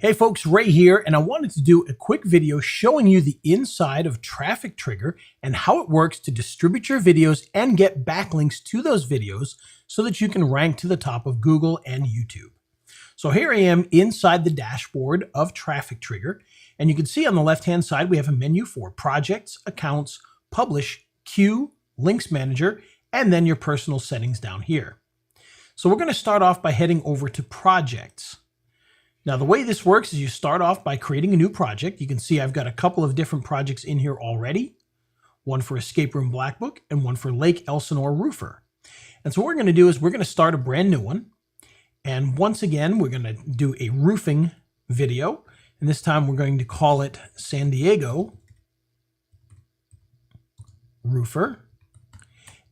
Hey folks, Ray here, and I wanted to do a quick video showing you the inside of Traffic Trigger and how it works to distribute your videos and get backlinks to those videos so that you can rank to the top of Google and YouTube. So here I am inside the dashboard of Traffic Trigger, and you can see on the left-hand side we have a menu for Projects, Accounts, Publish, Queue, Links Manager, and then your personal settings down here. So we're going to start off by heading over to Projects. Now, the way this works is you start off by creating a new project. You can see I've got a couple of different projects in here already, one for Escape Room Black Book and one for Lake Elsinore Roofer. And so what we're going to do is we're going to start a brand new one. And once again, we're going to do a roofing video. And this time we're going to call it San Diego Roofer.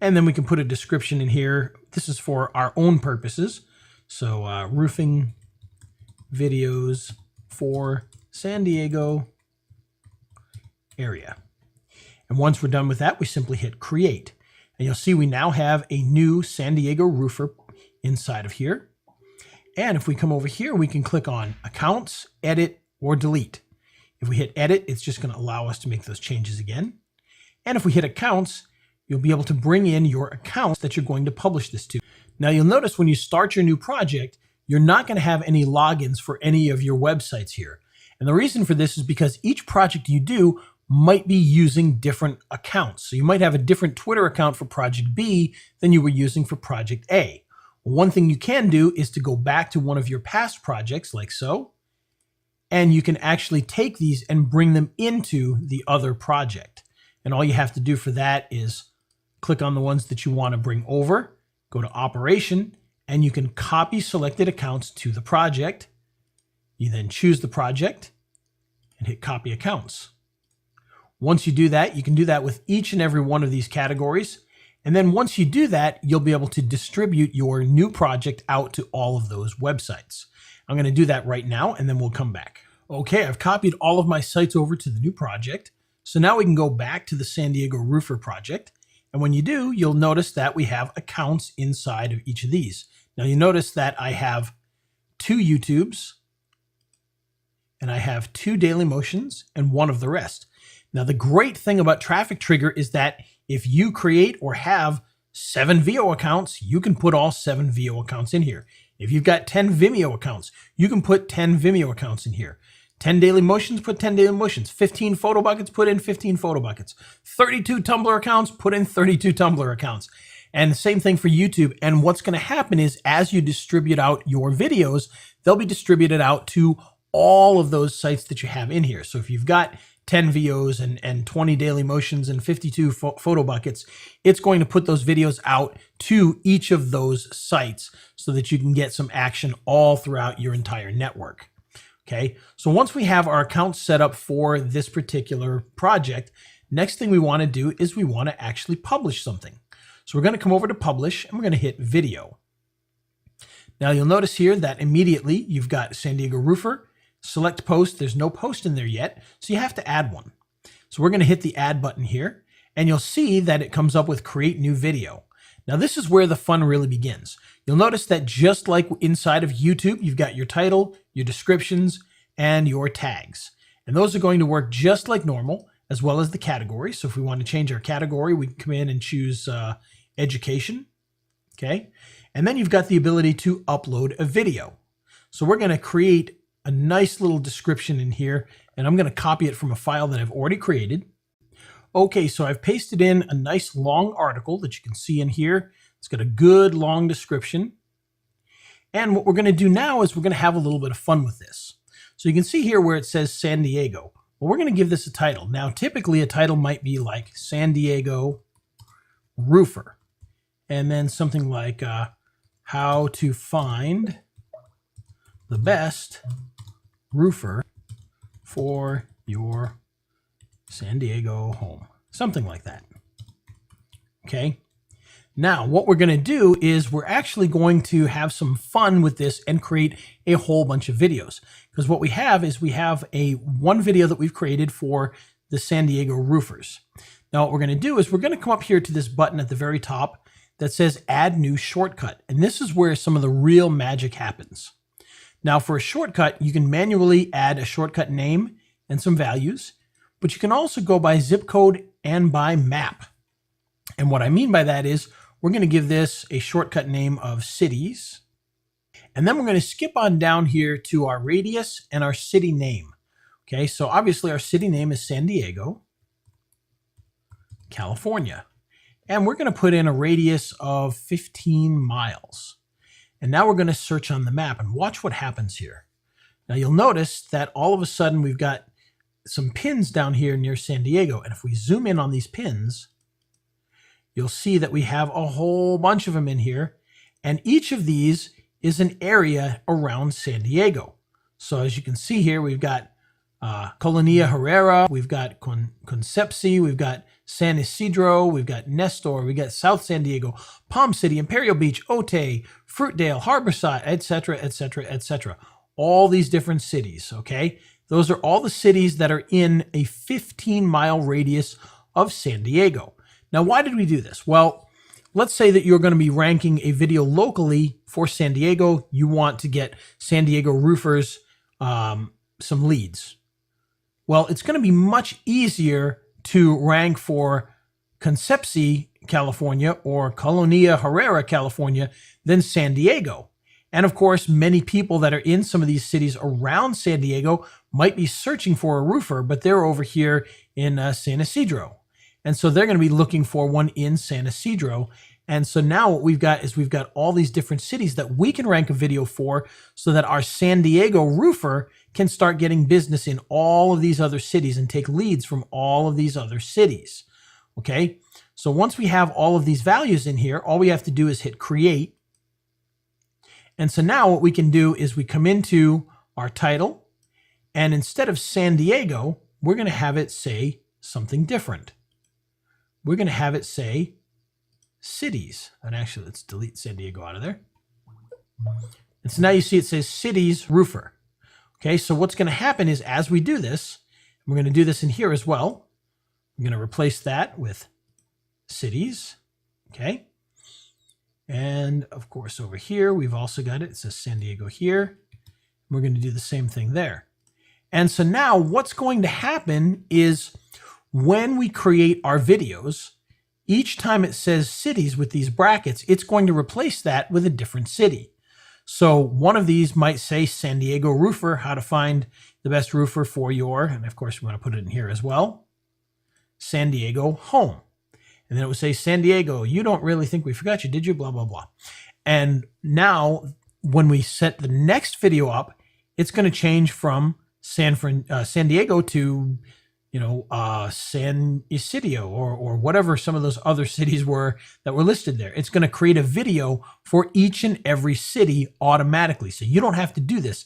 And then we can put a description in here. This is for our own purposes. So roofing videos for San Diego area. And once we're done with that, we simply hit create. And you'll see we now have a new San Diego Roofer inside of here. And if we come over here, we can click on Accounts, Edit, or Delete. If we hit Edit, it's just going to allow us to make those changes again. And if we hit Accounts, you'll be able to bring in your accounts that you're going to publish this to. Now you'll notice when you start your new project, you're not going to have any logins for any of your websites here. And the reason for this is because each project you do might be using different accounts. So you might have a different Twitter account for Project B than you were using for Project A. Well, one thing you can do is to go back to one of your past projects like so, and you can actually take these and bring them into the other project. And all you have to do for that is click on the ones that you want to bring over, go to Operation, and you can copy selected accounts to the project. You then choose the project and hit copy accounts. Once you do that, you can do that with each and every one of these categories. And then once you do that, you'll be able to distribute your new project out to all of those websites. I'm going to do that right now, and then we'll come back. Okay, I've copied all of my sites over to the new project. So now we can go back to the San Diego Roofer project. And when you do, you'll notice that we have accounts inside of each of these. Now you notice that I have 2 YouTubes and I have 2 Daily Motions and 1 of the rest. Now the great thing about Traffic Trigger is that if you create or have 7 Veo accounts, you can put all 7 Veo accounts in here. If you've got 10 Vimeo accounts, you can put 10 Vimeo accounts in here. 10 Daily Motions, put 10 Daily Motions. 15 photo buckets, put in 15 photo buckets. 32 Tumblr accounts, put in 32 Tumblr accounts. And the same thing for YouTube. And what's going to happen is as you distribute out your videos, they'll be distributed out to all of those sites that you have in here. So if you've got 10 VOs and 20 Daily Motions and 52 photo buckets, it's going to put those videos out to each of those sites so that you can get some action all throughout your entire network. Okay, so once we have our account set up for this particular project, next thing we want to do is we want to actually publish something. So we're going to come over to Publish and we're going to hit Video. Now you'll notice here that immediately you've got San Diego Roofer, select post. There's no post in there yet, so you have to add one. So we're going to hit the Add button here, and you'll see that it comes up with Create New Video. Now this is where the fun really begins. You'll notice that just like inside of YouTube, you've got your title, your descriptions, and your tags. And those are going to work just like normal, as well as the category. So if we want to change our category, we can come in and choose education. Okay. And then you've got the ability to upload a video. So we're going to create a nice little description in here, and I'm going to copy it from a file that I've already created. Okay, so I've pasted in a nice long article that you can see in here. It's got a good long description. And what we're going to do now is we're going to have a little bit of fun with this. So you can see here where it says San Diego. Well, we're going to give this a title. Now, typically a title might be like San Diego Roofer. And then something like how to find the best roofer for your San Diego home. Something like that. Okay. Now, what we're going to do is we're actually going to have some fun with this and create a whole bunch of videos. Because what we have is we have one video that we've created for the San Diego roofers. Now, what we're going to do is we're going to come up here to this button at the very top that says Add New Shortcut. And this is where some of the real magic happens. Now for a shortcut, you can manually add a shortcut name and some values, but you can also go by zip code and by map. And what I mean by that is we're going to give this a shortcut name of cities. And then we're going to skip on down here to our radius and our city name. Okay, so obviously our city name is San Diego, California. And we're going to put in a radius of 15 miles. And now we're going to search on the map and watch what happens here. Now you'll notice that all of a sudden we've got some pins down here near San Diego. And if we zoom in on these pins, you'll see that we have a whole bunch of them in here. And each of these is an area around San Diego. So as you can see here, we've got Colonia Herrera, we've got Concepci, we've got San Isidro, we've got Nestor, we've got South San Diego, Palm City, Imperial Beach, Otay, Fruitdale, Harborside, etc., etc., etc. All these different cities, okay? Those are all the cities that are in a 15-mile radius of San Diego. Now, why did we do this? Well, let's say that you're going to be ranking a video locally for San Diego. You want to get San Diego roofers some leads. Well, it's going to be much easier to rank for Concepci, California, or Colonia Herrera, California, than San Diego. And of course, many people that are in some of these cities around San Diego might be searching for a roofer, but they're over here in San Isidro. And so they're going to be looking for one in San Isidro. And so now what we've got is we've got all these different cities that we can rank a video for so that our San Diego roofer can start getting business in all of these other cities and take leads from all of these other cities. Okay, so once we have all of these values in here, all we have to do is hit create. And so now what we can do is we come into our title, and instead of San Diego, we're going to have it say something different. We're going to have it say cities. And actually, let's delete San Diego out of there. And so now you see it says cities roofer. Okay, so what's going to happen is as we do this, we're going to do this in here as well. I'm going to replace that with cities. Okay. And of course, over here, we've also got it. It says San Diego here. We're going to do the same thing there. And so now what's going to happen is when we create our videos, each time it says cities with these brackets, it's going to replace that with a different city. So one of these might say San Diego roofer, how to find the best roofer for your, and of course we want to put it in here as well, San Diego home. And then it would say, San Diego, you don't really think we forgot you, did you? Blah, blah, blah. And now when we set the next video up, it's going to change from San Diego to, San Isidro or whatever some of those other cities were that were listed there. It's going to create a video for each and every city automatically. So you don't have to do this.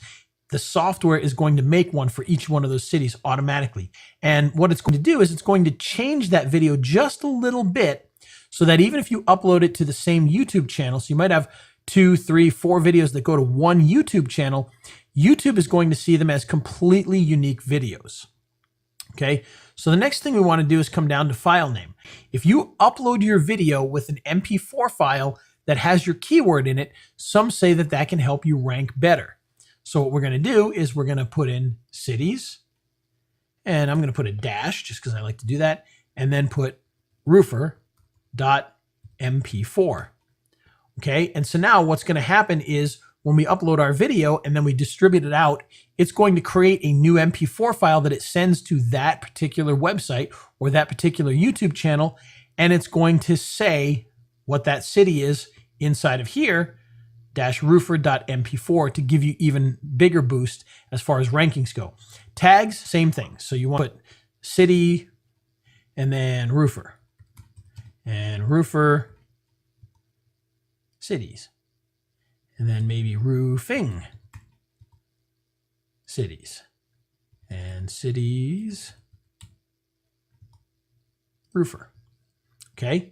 The software is going to make one for each one of those cities automatically. And what it's going to do is it's going to change that video just a little bit so that even if you upload it to the same YouTube channel, so you might have 2, 3, 4 videos that go to one YouTube channel, YouTube is going to see them as completely unique videos. Okay, so the next thing we want to do is come down to file name. If you upload your video with an MP4 file that has your keyword in it, some say that that can help you rank better. So what we're going to do is we're going to put in cities, and I'm going to put a dash just because I like to do that, and then put roofer.mp4. Okay, and so now what's going to happen is when we upload our video and then we distribute it out, it's going to create a new MP4 file that it sends to that particular website or that particular YouTube channel, and it's going to say what that city is inside of here, -roofer.mp4, to give you even bigger boost as far as rankings go. Tags, same thing. So you want to put city and then roofer and roofer cities, and then maybe roofing cities and cities roofer. Okay.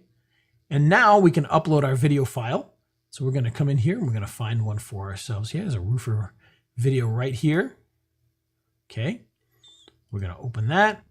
And now we can upload our video file. So we're going to come in here and we're going to find one for ourselves here. There's a roofer video right here. Okay. We're going to open that.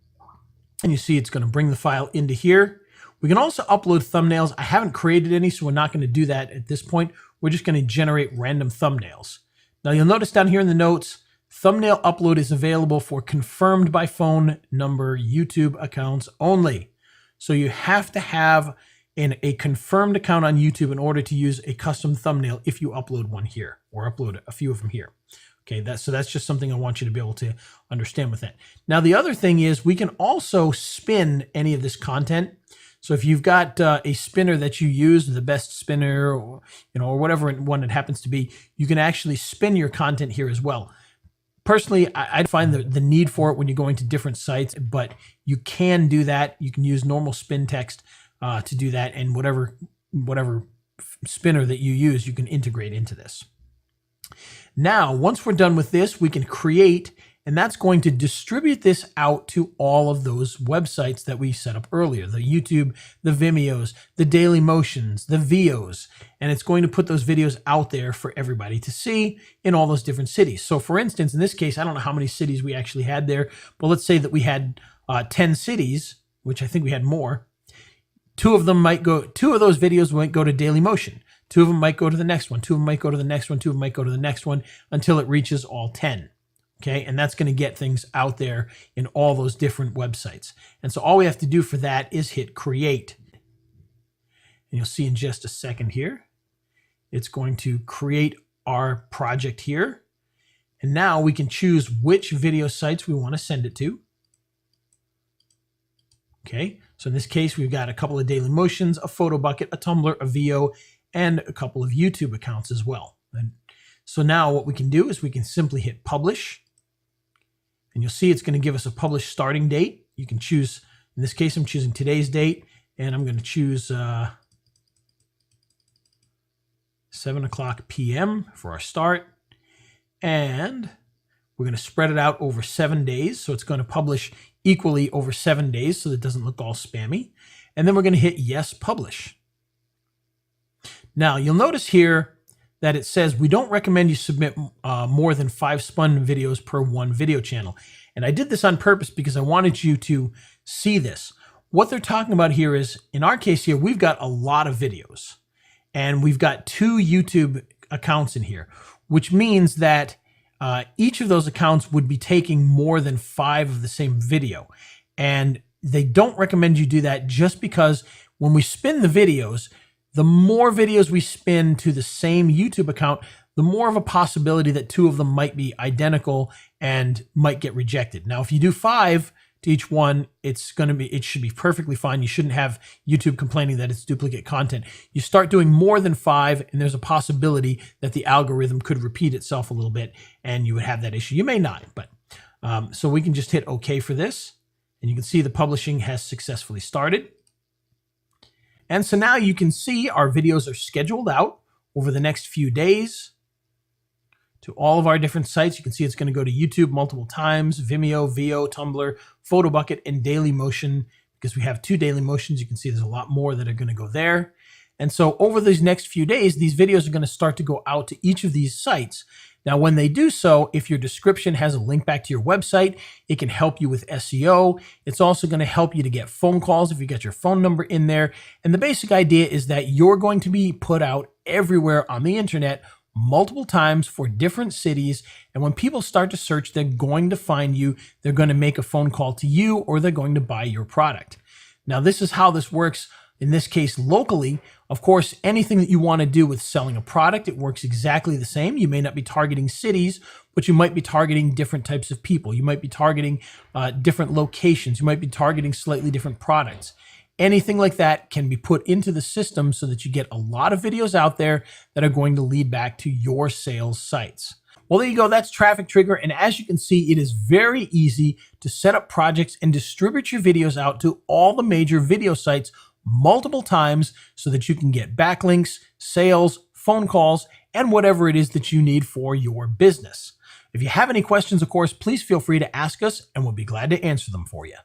And you see it's going to bring the file into here. We can also upload thumbnails. I haven't created any, so we're not going to do that at this point. We're just going to generate random thumbnails. Now you'll notice down here in the notes, thumbnail upload is available for confirmed by phone number YouTube accounts only. So you have to have a confirmed account on YouTube in order to use a custom thumbnail if you upload one here or upload a few of them here. Okay, that's just something I want you to be able to understand with that. Now, the other thing is we can also spin any of this content. So if you've got a spinner that you use, the best spinner, or or whatever one it happens to be, you can actually spin your content here as well. Personally, I find the need for it when you're going to different sites, but you can do that. You can use normal spin text to do that, and whatever spinner that you use, you can integrate into this. Now, once we're done with this, we can create, and that's going to distribute this out to all of those websites that we set up earlier, the YouTube, the Vimeos, the Daily Motions, the Vios, and it's going to put those videos out there for everybody to see in all those different cities. So for instance, in this case, I don't know how many cities we actually had there, but let's say that we had 10 cities, which I think we had more. Two of those videos might go to Daily Motion. Two of them might go to the next one. Two of them might go to the next one. Two of them might go to the next one until it reaches all 10. Okay, and that's going to get things out there in all those different websites. And so all we have to do for that is hit create. And you'll see in just a second here, it's going to create our project here. And now we can choose which video sites we want to send it to. Okay, so in this case, we've got a couple of Daily Motions, a Photo Bucket, a Tumblr, a Vio, and a couple of YouTube accounts as well. And so now what we can do is we can simply hit publish, and you'll see it's going to give us a publish starting date. You can choose, in this case, I'm choosing today's date, and I'm going to choose 7 o'clock p.m. for our start. And we're going to spread it out over 7 days. So it's going to publish equally over 7 days so that it doesn't look all spammy. And then we're going to hit yes, publish. Now you'll notice here that it says we don't recommend you submit more than 5 spun videos per one video channel. And I did this on purpose because I wanted you to see this. What they're talking about here is, in our case here, we've got a lot of videos and we've got 2 YouTube accounts in here, which means that each of those accounts would be taking more than 5 of the same video. And they don't recommend you do that just because when we spin the videos, the more videos we spin to the same YouTube account, the more of a possibility that 2 of them might be identical and might get rejected. Now, if you do 5 to each one, it should be perfectly fine. You shouldn't have YouTube complaining that it's duplicate content. You start doing more than 5, and there's a possibility that the algorithm could repeat itself a little bit, and you would have that issue. You may not, but so we can just hit OK for this, and you can see the publishing has successfully started. And so now you can see our videos are scheduled out over the next few days to all of our different sites. You can see it's going to go to YouTube multiple times, Vimeo, Vio, Tumblr, PhotoBucket, and Daily Motion. Because we have 2 Daily Motions, you can see there's a lot more that are going to go there. And so over these next few days, these videos are going to start to go out to each of these sites. Now, when they do so, if your description has a link back to your website, it can help you with SEO. It's also going to help you to get phone calls if you get your phone number in there. And the basic idea is that you're going to be put out everywhere on the internet multiple times for different cities. And when people start to search, they're going to find you. They're going to make a phone call to you, or they're going to buy your product. Now, this is how this works. In this case, locally. Of course, anything that you want to do with selling a product, it works exactly the same. You may not be targeting cities, but you might be targeting different types of people. You might be targeting different locations. You might be targeting slightly different products. Anything like that can be put into the system so that you get a lot of videos out there that are going to lead back to your sales sites. Well, there you go. That's Traffic Trigger. And as you can see, it is very easy to set up projects and distribute your videos out to all the major video sites multiple times so that you can get backlinks, sales, phone calls, and whatever it is that you need for your business. If you have any questions, of course, please feel free to ask us and we'll be glad to answer them for you.